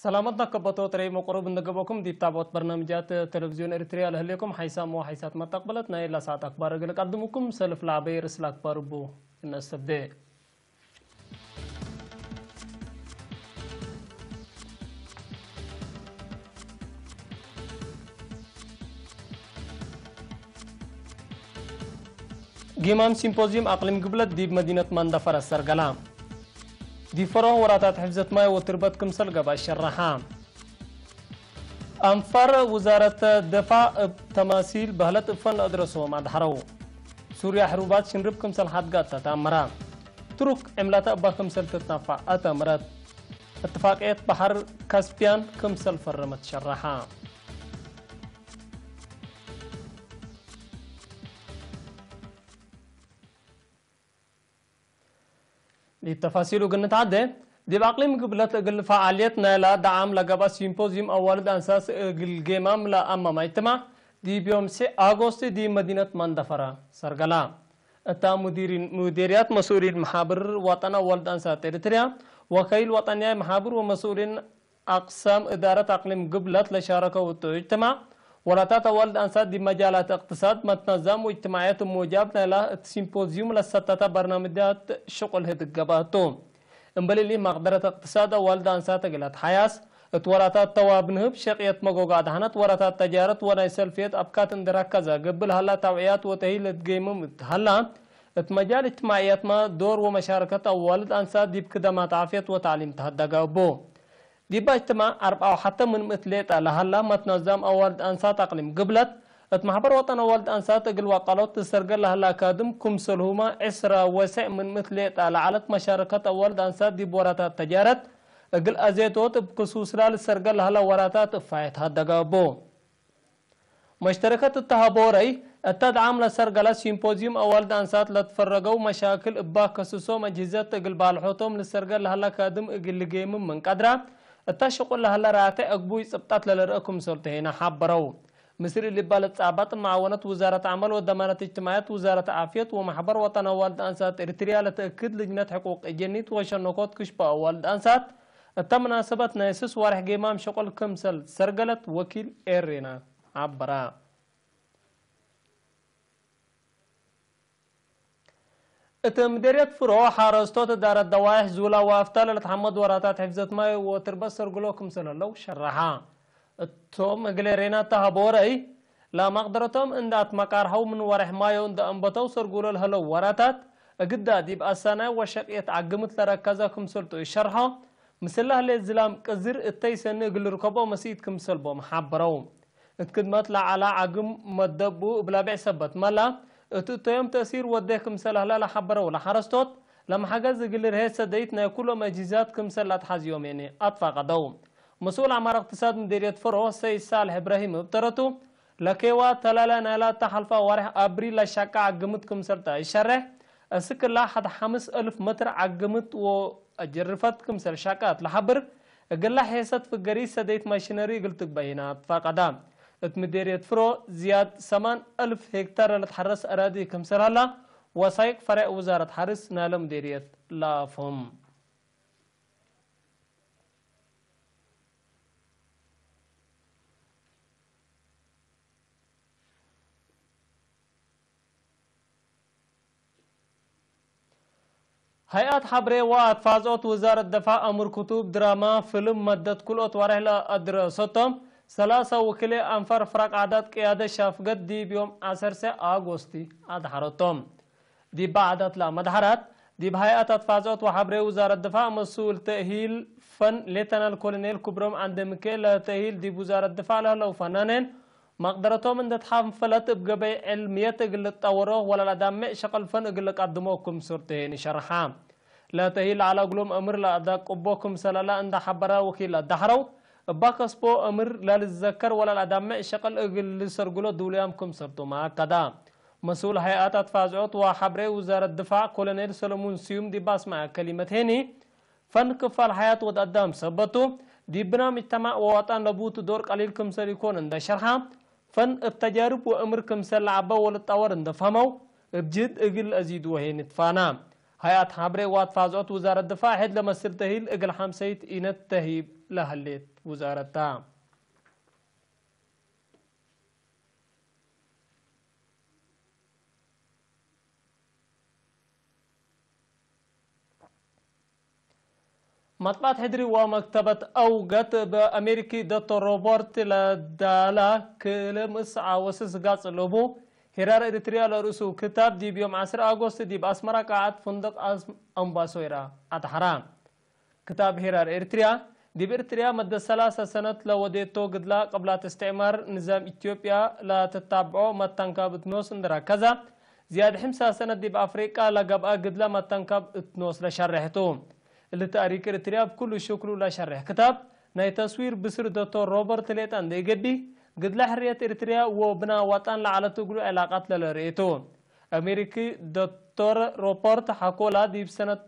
سلامتنا كبطو تري مقرب نجبكم دي تابوت برنامجات تلفزيون إريتريا لهليكم حيسام وحيسات ما تقبلت نايل لساعات أكبر رجل قدمكم سلف لعبير سلاك باربو الناس تبدأ جيمام سيمبوزيوم أقليم قبلت دي بمدينة مندفر السرقلام دي فرو وراتات حفظت ماي وتربت كمسل قبا الشرحام أنفر وزارة الدفاع تماثيل بهلت فن أدرسوا مع دحرو سوريا حروبات شنرب كمسل حدقات تتامرا ترك عملات أبا كمسل تتنفع أتامرات اتفاقية بحر كاسبيان كمسل فرمت شرحام للتفاصيل وقلنا تعدي دي بأقليم قبلت قل فعاليتنا لا دعم لقبا سيمبوزيوم أولد أنساس الجيمام لا أما ما يتمع دي بيوم 6 أغسطس دي مدينة مندفرة سرقلا اتا مديريات مسؤولين محابر وطن أولد أنسات إريتريا وكيل وطنية محابر ومسؤولين أقسام إدارة أقليم قبلت لشاركة واجتماع وراتات أولد أنسات دي مجالات اقتصاد متنظم واجتماعات موجبنا لا سيمبوزيوم لستة برنامجات شغل هد الجبهتهم امبلي مقدرة اقتصاد والد أنسات قلت حياس اتوراتات توابنهب شقيت مقوقا دهنت وراتات تجارت وناي سلفيت أبكات اندراكزا قبل هلا توعيات وتهيل تقيمم هلا اتمجال اجتماعيات ما دور ومشاركة والد أنسات دي بكدمات عافية وتعليم تهدقا بو دي باجتماع 4 حتى من مثليت لهلا متنظم والد أنسات أقليم قبلت اتمحبر وطن والد أنسات قل وقالوت تسرقل لهلا كادم كمسلهما إسرا وسع من مثليت لعلت مشاركة والد أنسات دي بوراتات تجارت قل أزيتوت بكسوس للسرقل لهلا وراتات فايت هدقا بو مشتركة التهابوري التدعم لسرقل سيمبوزيوم والد أنسات لتفرقوا مشاكل إبا كسوسو مجهزات قل بالحوتهم للسرقل لهلا كادم قل لقيم من قدرة التشقل لهلا راتي أقبوي سبتات للرأكم سلطهين حبرو مصر اللي بالت صعبات معاونة وزارة عمل وضمانة اجتماعات وزارة عافية ومحبر وطن والد أنسات إريتريا لتأكيد لجنة حقوق الجنيت وشنقات كشبة والد أنسات التمناسبة نايسس وارح جيمام شغل كمسل سرقلت وكيل إيرينا عبرا اتمديريت فرو حارستوت دار الدوايح زولا وافتال لتحمد وراتات حفظت ماي وتربصر قلوكم سلالو شرحا التوم غليرينا تهبوري لا مقدرتهم ان دات مقارحو من ورح مايو اند انبتو سرقول الهلو وراتات اقدا ديب اسانا وشقيت عقمت لركزاكم سلطو الشرحا مسله للزلام قزر التيسن قل ركبو مسيد كمسلبو محبرو اتكدمت على عقم مدبو بلا بيع سبت ملا اتتيم تأثير وديكم سله لا حبرو لحرستوت لما حجز قل رهيسة ديتنا كل مجيزات كمسلات حاز يوميني اطفاق دوم مسؤول عمار اقتصاد مديرية فرو سي صالح إبراهيم ابترتو لكيوا تلالا نالا تحلفا ورح أبريل شاكا عقمتكم سرطة الشرح السكر لا حد 5000 متر عقمت وجرفتكم سر شاكات لحبر قل حيثت في الجريسة ديت ماشينري قلت بينات فقدام مديرية فرو زياد 8000 هكتار لتحرس أراضي كمسر هلا وسايق فرع وزارة حرس نالا مديرية لا فهم هيئات حبري واتفازوت وزارة الدفاع أمر كتب دراما فيلم مدت كل أطواره لأدرستهم 3 وكلي أنفر فرق عدد قيادة شافقت دي بيوم 10 أغسطس أدحرتهم دي بعدت لا مدحرات دي بهيئات اتفازوت وحبري وزارة الدفاع مسؤول تأهيل فن ليتنال كولونيل كبرم عند مكيل تأهيل دي وزارة الدفاع له فنانين مقدرتهم ان تتحام فلت بقبي علمية قل التوره ولا لدامع شقل فن قل قدموكم سورتين شرحام لا تهيل على قلوم امر لا دا قبوكم سلالا عند حبرا وكيل الدحرو باكسبو امر لا للذكر ولا لدامع شقل قل سرقلو دوليامكم سرتو ما كدا مسؤول هيئات اتفازعوت وحبري وزارة الدفاع كولونيل سلمون سيوم دي باسمع كلمة هيني فن كفال حياة ودقدام سبتو دي برنامج تماع ووطن لبوت دور قليل كمسر يكون عند شرحام فن التجارب وامر كمسر لعبا ولتطور عند فهمو بجد اقل ازيد وهين تفانا هيئة حبري واتفازوت وزارة الدفاع هيد لما سلتهيل اقل حمسيت إينت تهيب لهليت وزارتها مطبعة حدري ومكتبة أوقات بأمريكي دكتور روبرت لدالا كلمس عوسس قاص لبو هرار إريتريا لرسو كتاب دي بيوم 10 أغسطس دي بأسمرا قاعد فندق أمباسويرا أتحرام كتاب هرار إريتريا دي بإريتريا مدة 3 سنة لوديتو قدلا قبل استعمار نظام إثيوبيا لا تتابعو متنكاب اتنوس اندرا كذا زياد 5 سنة دي بأفريقيا لقبقى قدلا متنكاب اتنوس لشرحتو اللي تاريخ إريتريا بكل شكل لا شرح كتاب ناي تصوير بسر دكتور روبرت ليتان دي قدي قد لا حرية إريتريا وبنا وطن لعلى تقلو علاقات للرئيتو أمريكي دكتور روبرت حكولا دي بسنة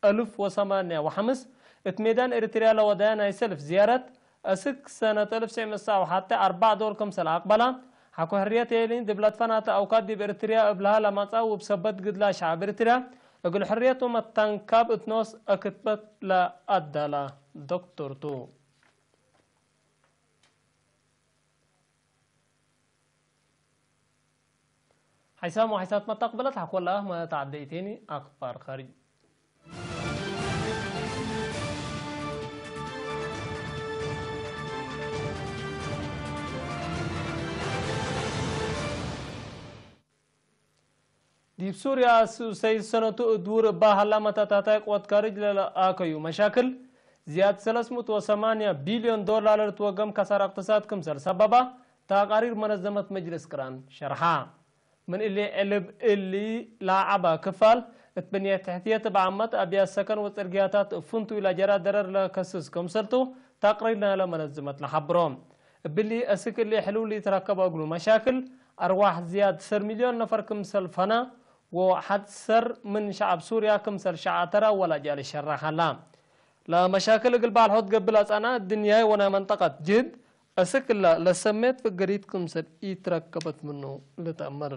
1805 اتميدان إريتريا لودايا ناي سلف زيارة أسك سنة 1900 حتى 4 دول كم سنة أقبلا حكو حرية يلين دي بلاد فناتا أوقات دي بإريتريا قبلها لما تصاوب سبت قد لا شعب إريتريا أقول حريته متنكب اتنوس أكتبت لا أدلا دكتور تو حسام وحسات ما تقبلت حكوا الله ما تعديتيني أخبار خارج دي بسوريا سيد سنة دور باهلا متتاتاك واتكارج لآكيو مشاكل زياد 308 بليون دولار توقم كسر اقتصاد كمسر سببا تقارير منظمة مجلس كران شرحا من اللي علب اللي لاعبا كفال اتبنية تحتية بعمت أبيا السكن وترقياتات فنتو إلى جرى درر لكسس كمسرتو تقريرنا لمنظمة لحبروم باللي أسك اللي حلول اللي تركب أقلو مشاكل أرواح زياد 10 مليون نفر كمسل فنا وحد سر من شعب سوريا كمسل شعاترا ولا جال الشرح لا لا مشاكل قلب الحوت قبل أنا الدنيا وانا منطقة جد أسك الله لسميت في قريت كمسل يتركبت منه لتأمر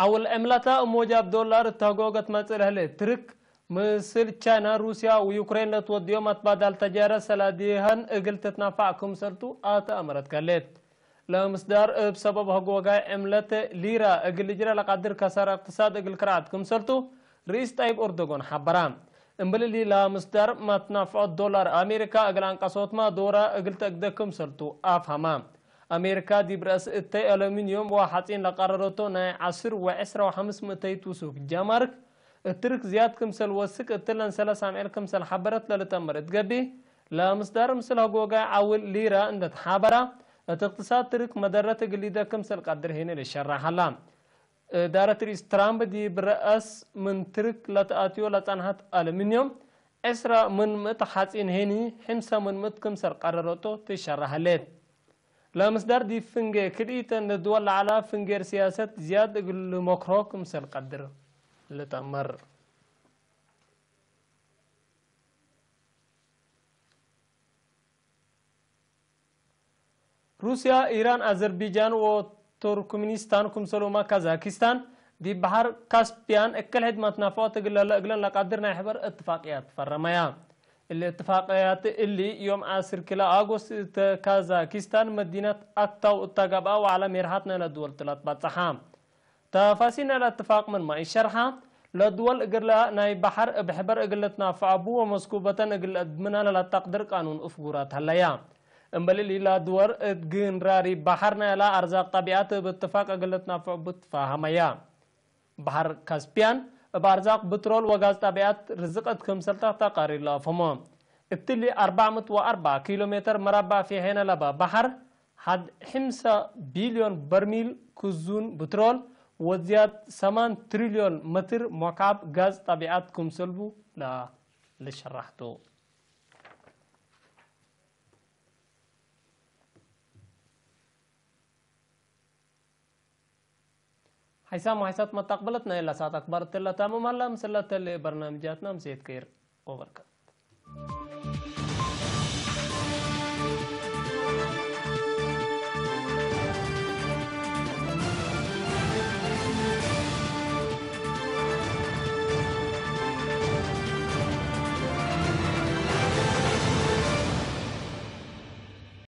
أول أملاتا موجب دولار تهجوجت مثل هله ترك مثل تشاينا روسيا ويوكرين لتوديو متبادل تجارة سلاديهن اقل تتنافعكم سلتو آتا أمرت كاليت لمصدر بسبب هجوجا عملة ليرا اقل جرى لقدر كسر اقتصاد اقل كراتكم سلتو رئيس طيب أردوغان حبرام امبل اللي لمصدر متنافع الدولار أمريكا اقل انقصوت ما دورا اقل تقدكم سلتو أفهمام أمريكا دي برأس التي ألومنيوم وحاطين لقررتو ناي 10 و10 و500 توسوك جامارك الترك زياد كمسل وسك التلن سلا سامعير كمسل حبرت للتمرت قبي لا مصدر مثل هجوجا عول ليرة عند حبرة اقتصاد ترك مدرة قليدة كمسل قدر هنا للشرح حلام دارة رئيس ترامب دي برأس من ترك لتأتيو لتنهت ألمنيوم إسرا من متحاتين هني حمسة من متكمسل قررتو تشرح ليت لا مصدر دي فنجي كريتا ندول على فنجير سياسة زياد قل مكرو كمسل قدر لتأمر روسيا إيران أذربيجان وتركمانستان كمسلوما كازاكستان دي بحر كاسبيان اكل هد ما تنافعات اقلن لقدرنا يحبر اتفاقيات فرمايا الاتفاقيات اللي يوم 10 كلا أغسطس كازاكستان مدينة أكتاو التقابا وعلى ميرهاتنا لدول 3 باتحام تفاصيل الاتفاق من ما الشرحة لدول اقلا ناي بحر بحبر اقلتنا فعبو ومسكوبة اقل ادمنا لتقدر قانون افقورات هلايا امبلي لا دور ادقين راري بحرنا لا ارزاق طبيعات باتفاق اقلتنا فعبو تفاهميا بحر كاسبيان بارزاق بترول وغاز طبيعات رزقت كمسلتا تقارير لا فمام ابتلي 404 كيلومتر مربع في حين لبا بحر حد 5 بليون برميل كوزون بترول وزياد 8 تريليون متر مكعب غاز طبيعات كمسلبو لا لشرحتو حسام وحسات ما تقبلتنا إلا ساعة أكبر تلا تامو مالا مسلة برنامجاتنا مسيت كير وبركات